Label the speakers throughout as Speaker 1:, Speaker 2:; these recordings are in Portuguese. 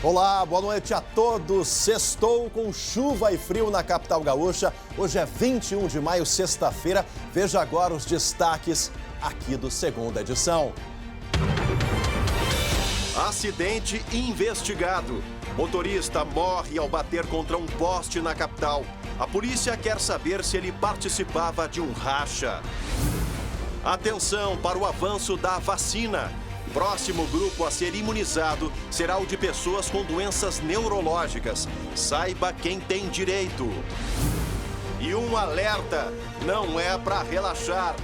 Speaker 1: Olá, boa noite a todos. Sextou com chuva e frio na capital gaúcha. Hoje é 21 de maio, sexta-feira. Veja agora os destaques aqui do Segunda Edição. Acidente investigado. Motorista morre ao bater contra um poste na capital. A polícia quer saber se ele participava de um racha. Atenção para o avanço da vacina. Próximo grupo a ser imunizado será o de pessoas com doenças neurológicas. Saiba quem tem direito. E um alerta, não é para relaxar.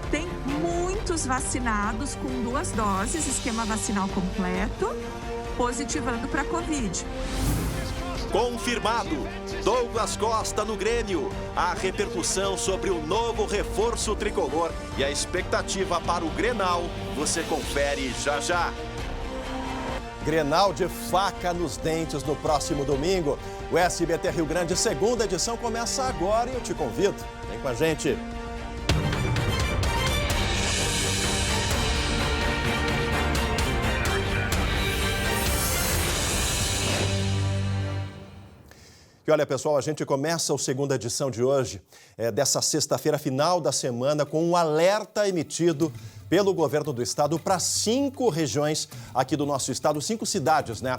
Speaker 2: Tem muitos vacinados com 2 doses, esquema vacinal completo, positivando para Covid.
Speaker 1: Confirmado, Douglas Costa no Grêmio. A repercussão sobre o novo reforço tricolor e a expectativa para o Grenal, você confere já já. Grenal de faca nos dentes no próximo domingo. O SBT Rio Grande, Segunda Edição, começa agora e eu te convido. Vem com a gente. E olha, pessoal, a gente começa a Segunda Edição de hoje, dessa sexta-feira, final da semana, com um alerta emitido pelo governo do estado para 5 regiões aqui do nosso estado, 5 cidades, né?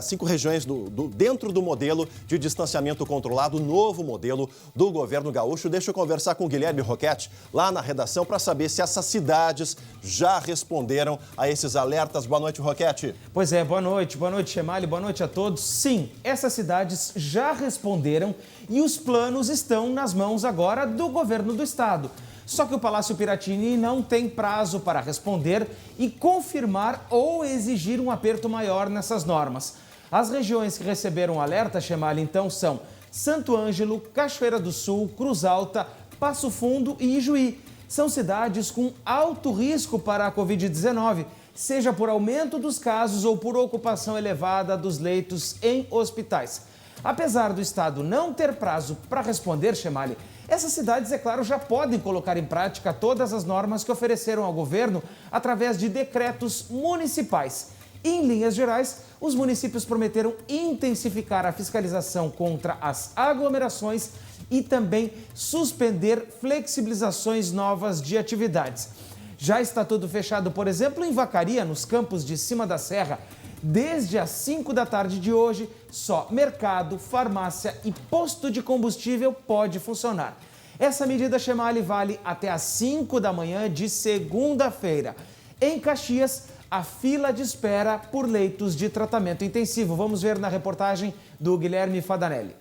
Speaker 1: 5 regiões dentro do modelo de distanciamento controlado, novo modelo do governo gaúcho. Deixa eu conversar com o Guilherme Roquette, lá na redação, para saber se essas cidades já responderam a esses alertas. Boa noite, Roquette.
Speaker 3: Pois é, boa noite, Chemali, boa noite a todos. Sim, essas cidades já responderam e os planos estão nas mãos agora do governo do estado. Só que o Palácio Piratini não tem prazo para responder e confirmar ou exigir um aperto maior nessas normas. As regiões que receberam alerta, Chemali, então, são Santo Ângelo, Cachoeira do Sul, Cruz Alta, Passo Fundo e Ijuí. São cidades com alto risco para a Covid-19, seja por aumento dos casos ou por ocupação elevada dos leitos em hospitais. Apesar do estado não ter prazo para responder, Chemali, essas cidades, é claro, já podem colocar em prática todas as normas que ofereceram ao governo através de decretos municipais. Em linhas gerais, os municípios prometeram intensificar a fiscalização contra as aglomerações e também suspender flexibilizações novas de atividades. Já está tudo fechado, por exemplo, em Vacaria, nos campos de Cima da Serra. Desde as 5 da tarde de hoje, só mercado, farmácia e posto de combustível pode funcionar. Essa medida, Chemali, vale até as 5 da manhã de segunda-feira. Em Caxias, a fila de espera por leitos de tratamento intensivo. Vamos ver na reportagem do Guilherme Fadanelli.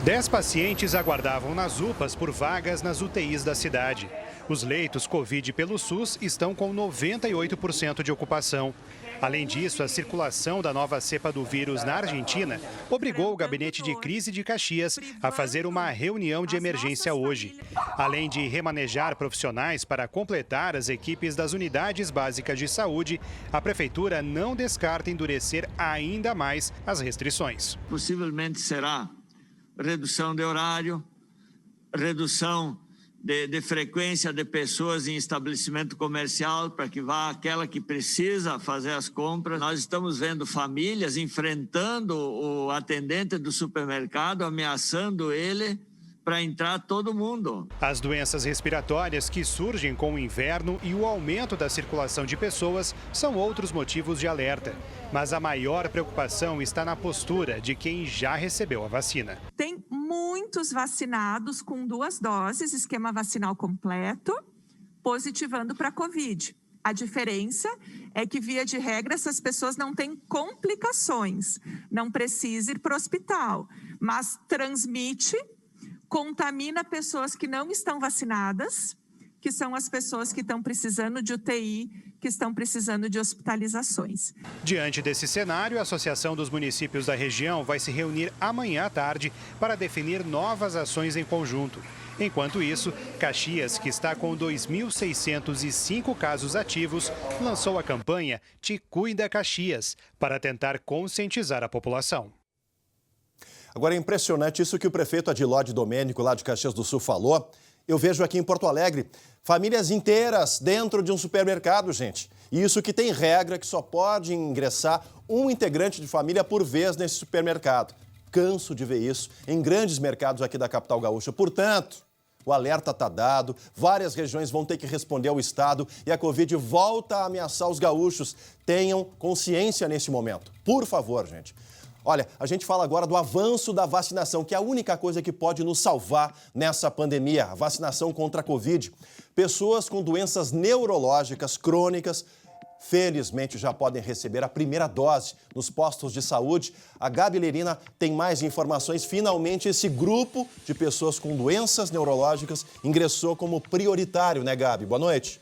Speaker 4: 10 pacientes aguardavam nas UPAs por vagas nas UTIs da cidade. Os leitos Covid pelo SUS estão com 98% de ocupação. Além disso, a circulação da nova cepa do vírus na Argentina obrigou o Gabinete de Crise de Caxias a fazer uma reunião de emergência hoje. Além de remanejar profissionais para completar as equipes das unidades básicas de saúde, a Prefeitura não descarta endurecer ainda mais as restrições.
Speaker 5: Possivelmente será redução de horário, redução de frequência de pessoas em estabelecimento comercial para que vá aquela que precisa fazer as compras. Nós estamos vendo famílias enfrentando o atendente do supermercado, ameaçando ele para entrar todo mundo.
Speaker 4: As doenças respiratórias que surgem com o inverno e o aumento da circulação de pessoas são outros motivos de alerta. Mas a maior preocupação está na postura de quem já recebeu a vacina.
Speaker 2: Tem muitos vacinados com 2 doses, esquema vacinal completo, positivando para Covid. A diferença é que, via de regra, essas pessoas não têm complicações, não precisam ir para o hospital, mas transmite, contamina pessoas que não estão vacinadas, que são as pessoas que estão precisando de UTI, que estão precisando de hospitalizações.
Speaker 4: Diante desse cenário, a Associação dos Municípios da região vai se reunir amanhã à tarde para definir novas ações em conjunto. Enquanto isso, Caxias, que está com 2.605 casos ativos, lançou a campanha Te Cuida Caxias, para tentar conscientizar a população.
Speaker 1: Agora é impressionante isso que o prefeito Adilode Domênico, lá de Caxias do Sul, falou. Eu vejo aqui em Porto Alegre famílias inteiras dentro de um supermercado, gente. E isso que tem regra que só pode ingressar um integrante de família por vez nesse supermercado. Canso de ver isso em grandes mercados aqui da capital gaúcha. Portanto, o alerta está dado, várias regiões vão ter que responder ao Estado e a Covid volta a ameaçar os gaúchos. Tenham consciência nesse momento. Por favor, gente. Olha, a gente fala agora do avanço da vacinação, que é a única coisa que pode nos salvar nessa pandemia, a vacinação contra a Covid. Pessoas com doenças neurológicas crônicas, felizmente, já podem receber a primeira dose nos postos de saúde. A Gabi Lerina tem mais informações. Finalmente, esse grupo de pessoas com doenças neurológicas ingressou como prioritário, né, Gabi? Boa noite.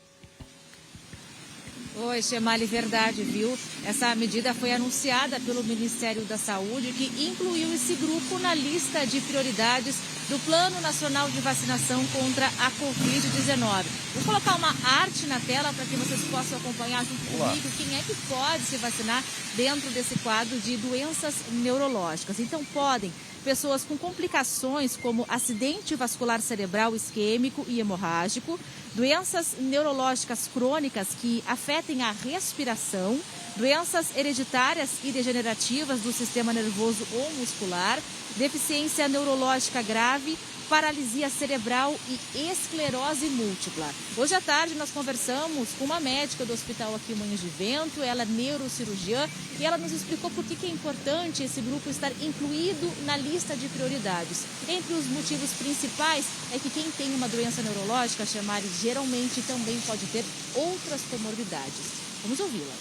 Speaker 6: Oi, Chemali, verdade, viu? Essa medida foi anunciada pelo Ministério da Saúde, que incluiu esse grupo na lista de prioridades do Plano Nacional de Vacinação contra a Covid-19. Vou colocar uma arte na tela para que vocês possam acompanhar junto comigo quem é que pode se vacinar dentro desse quadro de doenças neurológicas. Então, podem pessoas com complicações como acidente vascular cerebral isquêmico e hemorrágico, doenças neurológicas crônicas que afetem a respiração, doenças hereditárias e degenerativas do sistema nervoso ou muscular, deficiência neurológica grave, paralisia cerebral e esclerose múltipla. Hoje à tarde nós conversamos com uma médica do hospital aqui Moinhos de Vento, ela é neurocirurgiã, e ela nos explicou por que é importante esse grupo estar incluído na lista de prioridades. Entre os motivos principais é que quem tem uma doença neurológica, Chemali, geralmente também pode ter outras comorbidades. Vamos ouvi-la.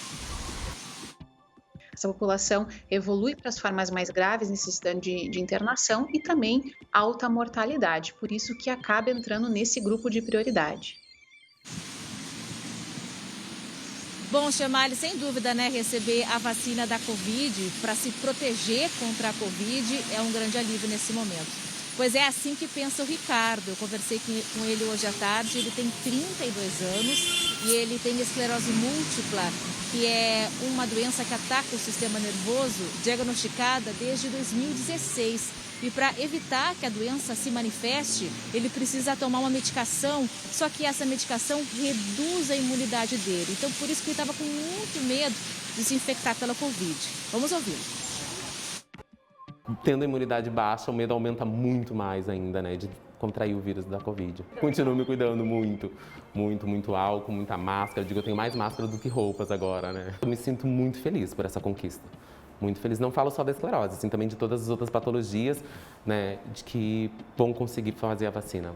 Speaker 7: Essa população evolui para as formas mais graves, necessitando de internação e também alta mortalidade. Por isso que acaba entrando nesse grupo de prioridade.
Speaker 6: Bom, Chemali, sem dúvida, né, receber a vacina da Covid para se proteger contra a Covid é um grande alívio nesse momento. Pois é assim que pensa o Ricardo. Eu conversei com ele hoje à tarde, ele tem 32 anos e ele tem esclerose múltipla, que é uma doença que ataca o sistema nervoso, diagnosticada desde 2016. E para evitar que a doença se manifeste, ele precisa tomar uma medicação, só que essa medicação reduz a imunidade dele. Então, por isso que ele estava com muito medo de se infectar pela Covid. Vamos ouvir.
Speaker 8: Tendo a imunidade baixa, o medo aumenta muito mais ainda, né, de contrair o vírus da Covid. Continuo me cuidando muito álcool, muita máscara. Eu digo, eu tenho mais máscara do que roupas agora, né. Eu me sinto muito feliz por essa conquista. Muito feliz. Não falo só da esclerose, assim, também de todas as outras patologias, né, de que vão conseguir fazer a vacina.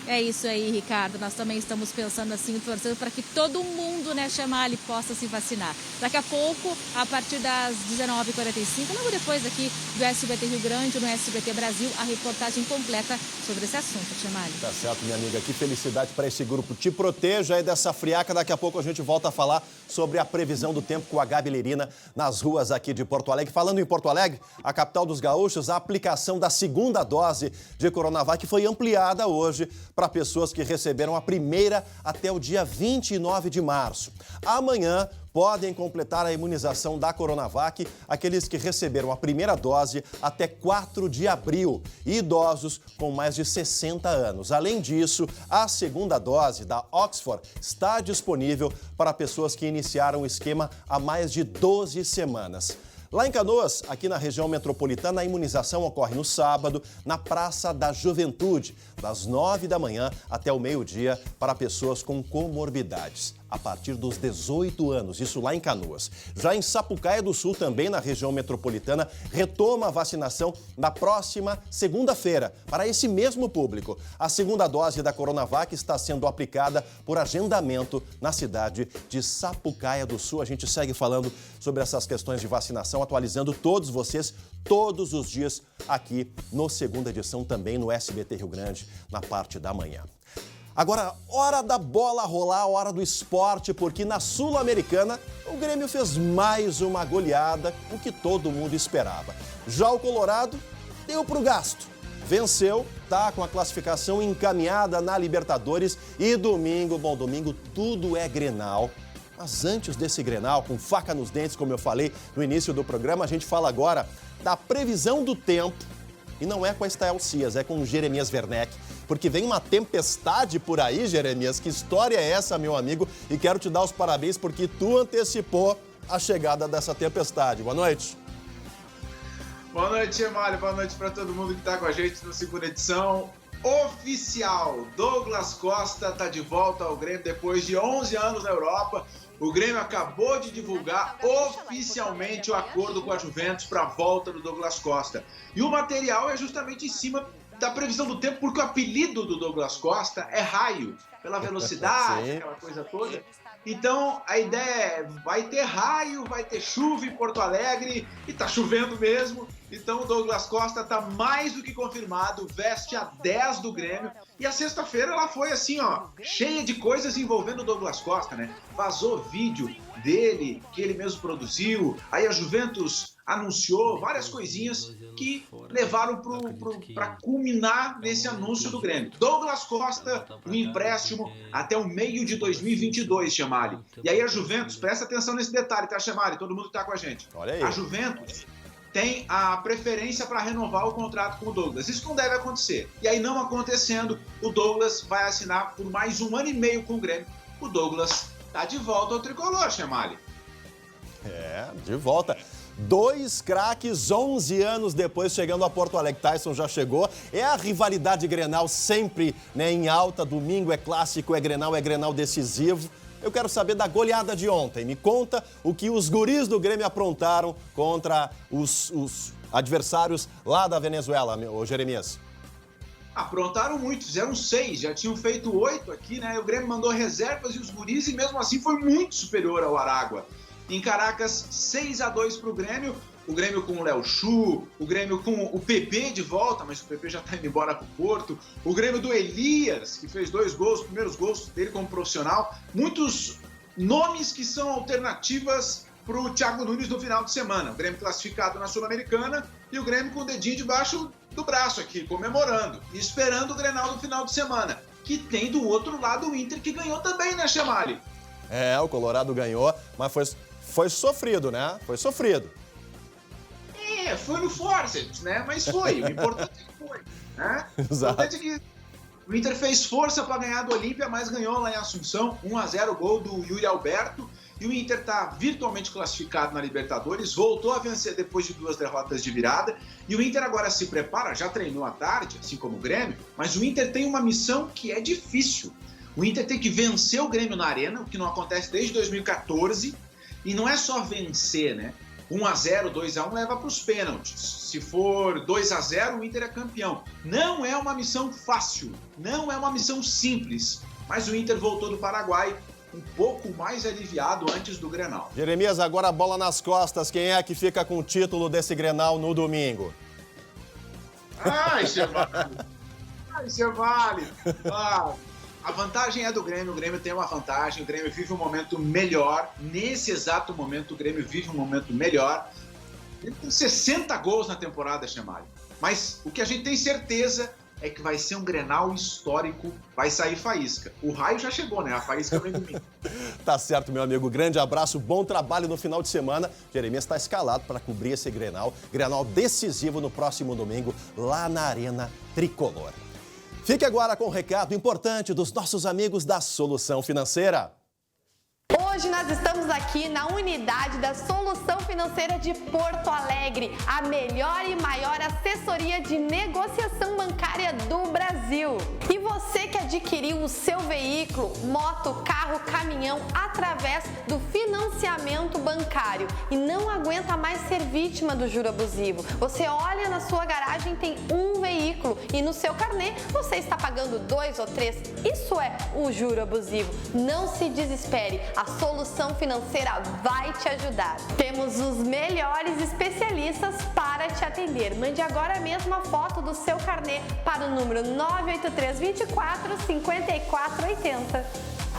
Speaker 6: É isso aí, Ricardo. Nós também estamos pensando assim, torcendo para que todo mundo, né, Chemali, possa se vacinar. Daqui a pouco, a partir das 19h45, logo depois aqui do SBT Rio Grande, no SBT Brasil, a reportagem completa sobre esse assunto, Chemali.
Speaker 1: Tá certo, minha amiga. Que felicidade para esse grupo. Te proteja aí dessa friaca. Daqui a pouco a gente volta a falar sobre a previsão do tempo com a Gabi Lerina nas ruas aqui de Porto Alegre. Falando em Porto Alegre, a capital dos gaúchos, a aplicação da segunda dose de Coronavac foi ampliada hoje para pessoas que receberam a primeira até o dia 29 de março. Amanhã podem completar a imunização da Coronavac aqueles que receberam a primeira dose até 4 de abril e idosos com mais de 60 anos. Além disso, a segunda dose da Oxford está disponível para pessoas que iniciaram o esquema há mais de 12 semanas. Lá em Canoas, aqui na região metropolitana, a imunização ocorre no sábado, na Praça da Juventude, das 9 da manhã até o meio-dia, para pessoas com comorbidades, a partir dos 18 anos, isso lá em Canoas. Já em Sapucaia do Sul, também na região metropolitana, retoma a vacinação na próxima segunda-feira, para esse mesmo público. A segunda dose da Coronavac está sendo aplicada por agendamento na cidade de Sapucaia do Sul. A gente segue falando sobre essas questões de vacinação, atualizando todos vocês todos os dias aqui no Segunda Edição, também no SBT Rio Grande, na parte da manhã. Agora, hora da bola rolar, hora do esporte, porque na Sul-Americana o Grêmio fez mais uma goleada, o que todo mundo esperava. Já o Colorado deu pro gasto. Venceu, tá com a classificação encaminhada na Libertadores e domingo, tudo é Grenal. Mas antes desse Grenal, com faca nos dentes, como eu falei no início do programa, a gente fala agora da previsão do tempo E não é com a Estael Cias, é com o Jeremias Werneck. Porque vem uma tempestade por aí, Jeremias. Que história é essa, meu amigo? E quero te dar os parabéns porque tu antecipou a chegada dessa tempestade. Boa noite.
Speaker 9: Boa noite, Emário. Boa noite para todo mundo que está com a gente na segunda edição oficial. Douglas Costa está de volta ao Grêmio depois de 11 anos na Europa. O Grêmio acabou de divulgar oficialmente o acordo com a Juventus para a volta do Douglas Costa. E o material é justamente em cima da previsão do tempo, porque o apelido do Douglas Costa é raio, pela velocidade, aquela coisa toda. Então, a ideia é, vai ter raio, vai ter chuva em Porto Alegre, e tá chovendo mesmo. Então, o Douglas Costa tá mais do que confirmado, veste a 10 do Grêmio. E a sexta-feira ela foi assim, ó, cheia de coisas envolvendo o Douglas Costa, né? Vazou vídeo dele, que ele mesmo produziu. Aí a Juventus anunciou várias coisinhas que levaram para culminar nesse anúncio do Grêmio. Douglas Costa, um empréstimo até o meio de 2022, Chamali. E aí a Juventus, presta atenção nesse detalhe, tá, Chamali? Todo mundo que tá com a gente.
Speaker 1: Olha aí.
Speaker 9: A Juventus tem a preferência para renovar o contrato com o Douglas. Isso não deve acontecer. E aí, não acontecendo, o Douglas vai assinar por mais 1 ano e meio com o Grêmio. O Douglas tá de volta ao tricolor, Chamali.
Speaker 1: É, de volta. 2 craques, 11 anos depois, chegando a Porto Alegre. Tyson já chegou. É a rivalidade Grenal sempre, né, em alta. Domingo é clássico, é Grenal decisivo. Eu quero saber da goleada de ontem. Me conta o que os guris do Grêmio aprontaram contra os adversários lá da Venezuela, ô Jeremias.
Speaker 9: Aprontaram muito, fizeram 6, já tinham feito 8 aqui, né? O Grêmio mandou reservas e os guris, e mesmo assim foi muito superior ao Aragua. Em Caracas, 6-2 para o Grêmio. O Grêmio com o Léo Chu, o Grêmio com o PP de volta, mas o PP já está indo embora para o Porto. O Grêmio do Elias, que fez 2 gols, os primeiros gols dele como profissional. Muitos nomes que são alternativas para o Thiago Nunes no final de semana. O Grêmio classificado na Sul-Americana e o Grêmio com o dedinho debaixo do braço aqui, comemorando. E esperando o Grenal do final de semana. Que tem do outro lado o Inter, que ganhou também, né, Chamali?
Speaker 1: É, o Colorado ganhou, mas foi sofrido, né? Foi sofrido.
Speaker 9: Foi no forceps, né? Mas foi. O importante é que foi, né?
Speaker 1: Exato.
Speaker 9: O importante é que o Inter fez força para ganhar do Olímpia, mas ganhou lá em Assunção, 1-0, gol do Yuri Alberto. E o Inter está virtualmente classificado na Libertadores, voltou a vencer depois de 2 derrotas de virada. E o Inter agora se prepara, já treinou à tarde, assim como o Grêmio, mas o Inter tem uma missão que é difícil. O Inter tem que vencer o Grêmio na Arena, o que não acontece desde 2014. E não é só vencer, né? 1-0, 2-1 leva para os pênaltis. Se for 2-0, o Inter é campeão. Não é uma missão fácil, não é uma missão simples. Mas o Inter voltou do Paraguai um pouco mais aliviado antes do Grenal.
Speaker 1: Jeremias, agora a bola nas costas. Quem é que fica com o título desse Grenal no domingo?
Speaker 9: Ai, Chevale! Ai, Chevale! A vantagem é do Grêmio, o Grêmio tem uma vantagem, o Grêmio vive um momento melhor. Nesse exato momento, o Grêmio vive um momento melhor. Ele tem 60 gols na temporada, Chamali. Mas o que a gente tem certeza é que vai ser um Grenal histórico, vai sair faísca. O raio já chegou, né? A faísca vem domingo.
Speaker 1: Tá certo, meu amigo. Grande abraço, bom trabalho no final de semana. Jeremias está escalado para cobrir esse Grenal. Grenal decisivo no próximo domingo, lá na Arena Tricolor. Fique agora com um recado importante dos nossos amigos da Solução Financeira.
Speaker 10: Hoje nós estamos aqui na unidade da Solução Financeira de Porto Alegre, a melhor e maior assessoria de negociação bancária do Brasil. E você que adquiriu o seu veículo, moto, carro, caminhão através do financiamento bancário e não aguenta mais ser vítima do juro abusivo. Você olha na sua garagem e tem um veículo e no seu carnê você está pagando 2 ou 3. Isso é o juro abusivo. Não se desespere. A Solução Financeira vai te ajudar. Temos os melhores especialistas para te atender. Mande agora mesmo a foto do seu carnê para o número 983 24 54 80.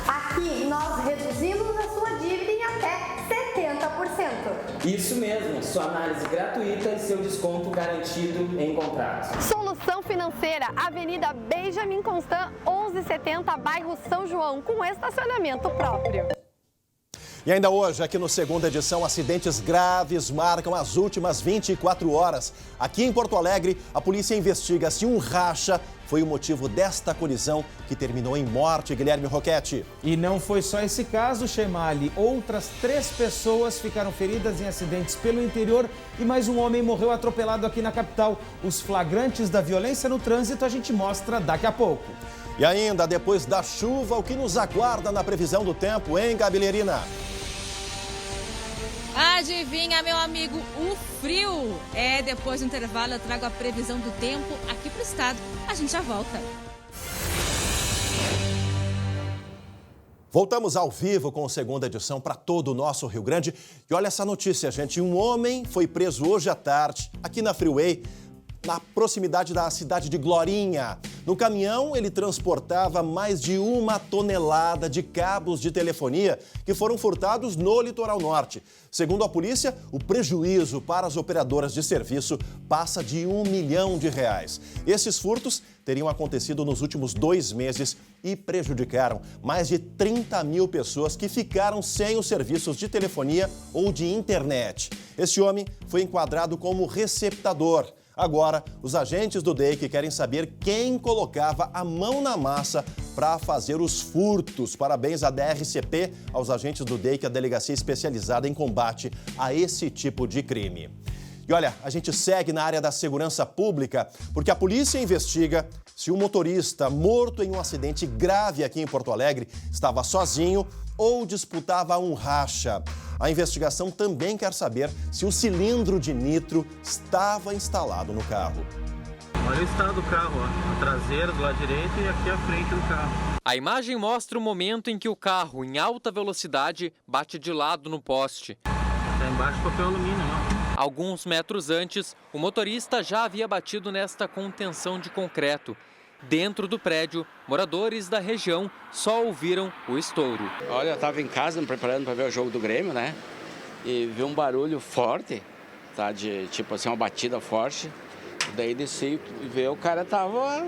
Speaker 10: Aqui nós reduzimos a sua dívida em até 70%.
Speaker 11: Isso mesmo, sua análise gratuita e seu desconto garantido em contratos.
Speaker 10: Solução Financeira, Avenida Benjamin Constant, 1170, bairro São João, com estacionamento próprio.
Speaker 1: E ainda hoje, aqui no Segunda Edição, acidentes graves marcam as últimas 24 horas. Aqui em Porto Alegre, a polícia investiga se um racha foi o motivo desta colisão que terminou em morte, Guilherme Roquette.
Speaker 3: E não foi só esse caso, Chemali. Outras 3 pessoas ficaram feridas em acidentes pelo interior e mais um homem morreu atropelado aqui na capital. Os flagrantes da violência no trânsito a gente mostra daqui a pouco.
Speaker 1: E ainda, depois da chuva, o que nos aguarda na previsão do tempo, hein, Gabilerina?
Speaker 6: Adivinha, meu amigo, o frio. Depois do intervalo eu trago a previsão do tempo aqui pro estado. A gente já volta.
Speaker 1: Voltamos ao vivo com a Segunda Edição para todo o nosso Rio Grande. E olha essa notícia, gente. Um homem foi preso hoje à tarde, aqui na Freeway, na proximidade da cidade de Glorinha. No caminhão, ele transportava mais de 1 tonelada de cabos de telefonia que foram furtados no litoral norte. Segundo a polícia, o prejuízo para as operadoras de serviço passa de R$1 milhão. Esses furtos teriam acontecido nos últimos 2 meses e prejudicaram mais de 30 mil pessoas que ficaram sem os serviços de telefonia ou de internet. Esse homem foi enquadrado como receptador. Agora, os agentes do DEIC querem saber quem colocava a mão na massa para fazer os furtos. Parabéns à DRCP, aos agentes do DEIC, a delegacia especializada em combate a esse tipo de crime. E olha, a gente segue na área da segurança pública porque a polícia investiga se o motorista morto em um acidente grave aqui em Porto Alegre estava sozinho ou disputava um racha. A investigação também quer saber se o cilindro de nitro estava instalado no carro.
Speaker 12: Olha o estado do carro, ó. A traseira do lado direito e aqui a frente do carro.
Speaker 13: A imagem mostra o momento em que o carro, em alta velocidade, bate de lado no poste.
Speaker 12: Está embaixo do papel alumínio, ó.
Speaker 13: Alguns metros antes, o motorista já havia batido nesta contenção de concreto. Dentro do prédio, moradores da região só ouviram o estouro.
Speaker 14: Olha, eu estava em casa me preparando para ver o jogo do Grêmio, né? E vi um barulho forte, tá? De tipo assim, uma batida forte. Daí desci e vi o cara tava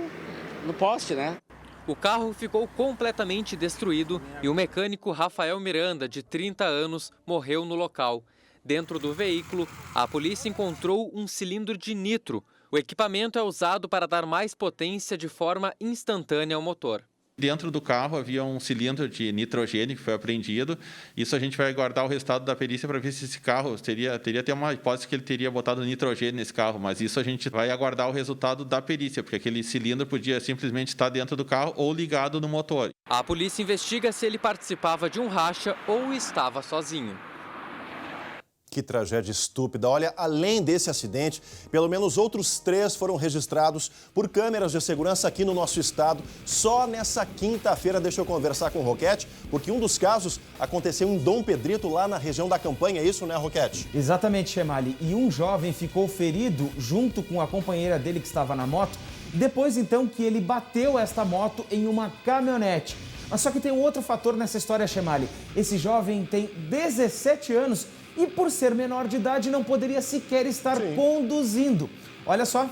Speaker 14: no poste, né?
Speaker 13: O carro ficou completamente destruído e o mecânico Rafael Miranda, de 30 anos, morreu no local. Dentro do veículo, a polícia encontrou um cilindro de nitro. O equipamento é usado para dar mais potência de forma instantânea ao motor.
Speaker 15: Dentro do carro havia um cilindro de nitrogênio que foi apreendido. Isso a gente vai guardar o resultado da perícia para ver se esse carro teria até uma hipótese que ele teria botado nitrogênio nesse carro, mas isso a gente vai aguardar o resultado da perícia, porque aquele cilindro podia simplesmente estar dentro do carro ou ligado no motor.
Speaker 13: A polícia investiga se ele participava de um racha ou estava sozinho.
Speaker 1: Que tragédia estúpida. Olha, além desse acidente, pelo menos outros 3 foram registrados por câmeras de segurança aqui no nosso estado. Só nessa quinta-feira, deixa eu conversar com o Roquette, porque um dos casos aconteceu em Dom Pedrito, lá na região da Campanha. É isso, né, Roquette?
Speaker 3: Exatamente, Chemali. E um jovem ficou ferido junto com a companheira dele que estava na moto, depois então que ele bateu esta moto em uma caminhonete. Mas só que tem um outro fator nessa história, Chemali. Esse jovem tem 17 anos e, por ser menor de idade, não poderia sequer estar conduzindo. Olha só.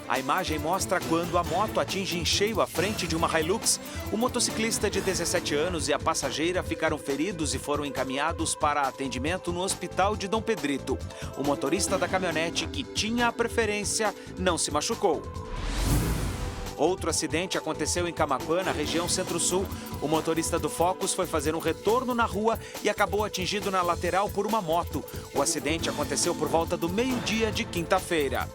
Speaker 16: A imagem mostra quando a moto atinge em cheio a frente de uma Hilux. O motociclista de 17 anos e a passageira ficaram feridos e foram encaminhados para atendimento no hospital de Dom Pedrito. O motorista da caminhonete, que tinha a preferência, não se machucou. Outro acidente aconteceu em Camaquã, na região Centro-Sul. O motorista do Focus foi fazer um retorno na rua e acabou atingido na lateral por uma moto. O acidente aconteceu por volta do meio-dia de quinta-feira.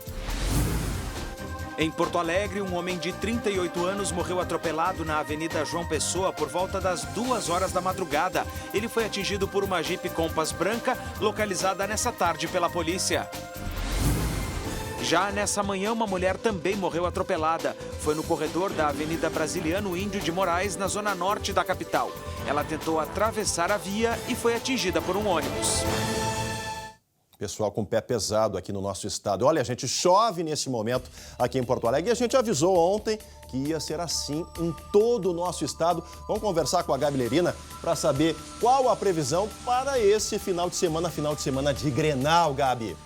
Speaker 16: Em Porto Alegre, um homem de 38 anos morreu atropelado na Avenida João Pessoa por volta das 2 horas da madrugada. Ele foi atingido por uma Jeep Compass branca, localizada nessa tarde pela polícia. Já nessa manhã, uma mulher também morreu atropelada. Foi no corredor da Avenida Brasiliano Índio de Moraes, na zona norte da capital. Ela tentou atravessar a via e foi atingida por um ônibus.
Speaker 1: Pessoal com pé pesado aqui no nosso estado. Olha, a gente chove nesse momento aqui em Porto Alegre e a gente avisou ontem que ia ser assim em todo o nosso estado. Vamos conversar com a Gabilerina para saber qual a previsão para esse final de semana de Grenal, Gabi.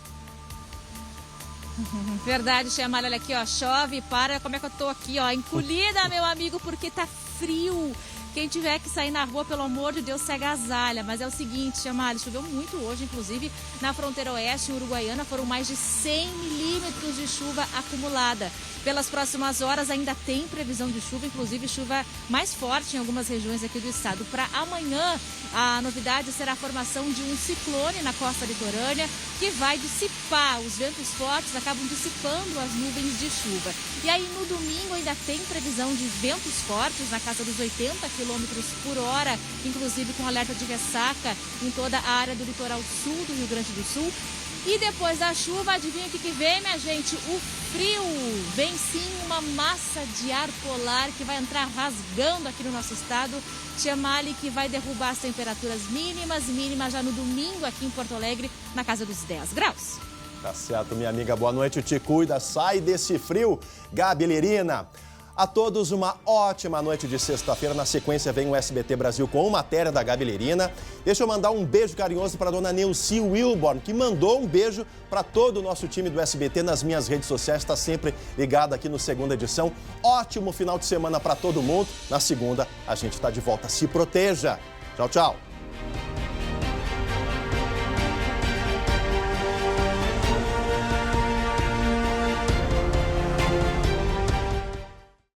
Speaker 6: Verdade, Chemali, olha aqui, ó, chove, para, como é que eu tô aqui, ó, encolhida, meu amigo, porque tá frio. Quem tiver que sair na rua, pelo amor de Deus, se agasalha. Mas é o seguinte, Chamali, choveu muito hoje, inclusive na fronteira oeste, em Uruguaiana, foram mais de 100 milímetros de chuva acumulada. Pelas próximas horas ainda tem previsão de chuva, inclusive chuva mais forte em algumas regiões aqui do estado. Para amanhã, a novidade será a formação de um ciclone na costa litorânea que vai dissipar. Os ventos fortes acabam dissipando as nuvens de chuva. E aí no domingo ainda tem previsão de ventos fortes na casa dos 80 km por hora, inclusive com alerta de ressaca em toda a área do litoral sul do Rio Grande do Sul. E depois da chuva, adivinha o que vem, minha gente? O frio. Vem sim uma massa de ar polar que vai entrar rasgando aqui no nosso estado. Chamali, que vai derrubar as temperaturas mínimas já no domingo aqui em Porto Alegre, na casa dos 10 graus.
Speaker 1: Tá certo, minha amiga. Boa noite, te cuida. Sai desse frio, Gabi Lerina. A todos uma ótima noite de sexta-feira. Na sequência vem o SBT Brasil com matéria da Gabi Lerina. Deixa eu mandar um beijo carinhoso para a dona Neuci Wilborn, que mandou um beijo para todo o nosso time do SBT nas minhas redes sociais. Está sempre ligado aqui no Segunda Edição. Ótimo final de semana para todo mundo. Na segunda, a gente está de volta. Se proteja. Tchau, tchau.